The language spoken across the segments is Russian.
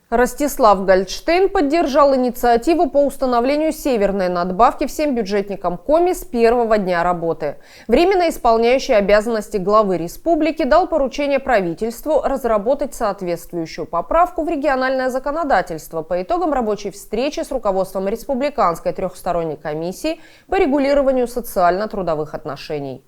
Ростислав Гольдштейн поддержал инициативу по установлению северной надбавки всем бюджетникам Коми с первого дня работы. Временно исполняющий обязанности главы республики дал поручение правительству разработать соответствующую поправку в региональное законодательство по итогам рабочей встречи с руководством Республиканской трехсторонней комиссии по регулированию социально-трудовых отношений.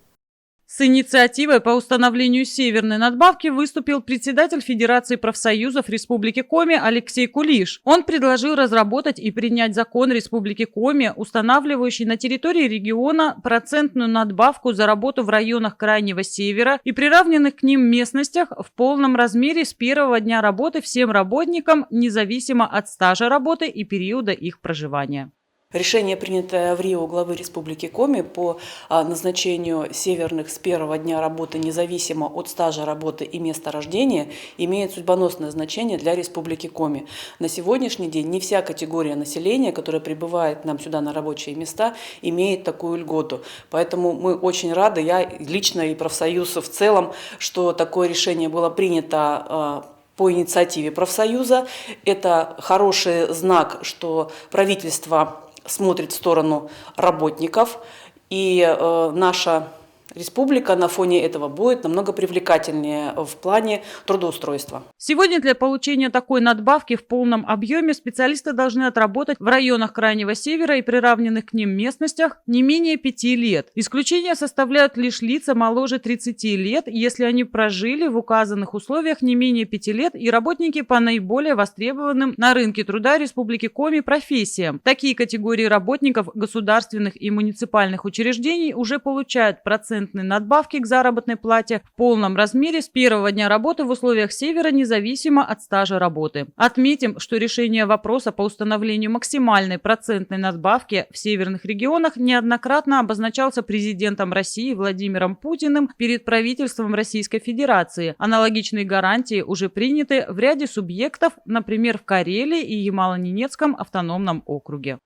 С инициативой по установлению северной надбавки выступил председатель Федерации профсоюзов Республики Коми Алексей Кулиш. Он предложил разработать и принять закон Республики Коми, устанавливающий на территории региона процентную надбавку за работу в районах Крайнего Севера и приравненных к ним местностях в полном размере с первого дня работы всем работникам, независимо от стажа работы и периода их проживания. Решение, принятое в Рио главы Республики Коми по назначению северных с первого дня работы независимо от стажа работы и места рождения, имеет судьбоносное значение для Республики Коми. На сегодняшний день не вся категория населения, которая прибывает нам сюда на рабочие места, имеет такую льготу. Поэтому мы очень рады, я лично и профсоюз в целом, что такое решение было принято по инициативе профсоюза. Это хороший знак, что правительство смотрит в сторону работников, и наша республика на фоне этого будет намного привлекательнее в плане трудоустройства. Сегодня для получения такой надбавки в полном объеме специалисты должны отработать в районах Крайнего Севера и приравненных к ним местностях не менее 5 лет. Исключение составляют лишь лица моложе 30 лет, если они прожили в указанных условиях не менее 5 лет и работники по наиболее востребованным на рынке труда Республики Коми профессиям. Такие категории работников государственных и муниципальных учреждений уже получают процентные надбавки к заработной плате в полном размере с первого дня работы в условиях Севера, независимо от стажа работы. Отметим, что решение вопроса по установлению максимальной процентной надбавки в северных регионах неоднократно обозначался президентом России Владимиром Путиным перед правительством Российской Федерации. Аналогичные гарантии уже приняты в ряде субъектов, например, в Карелии и Ямало-Ненецком автономном округе.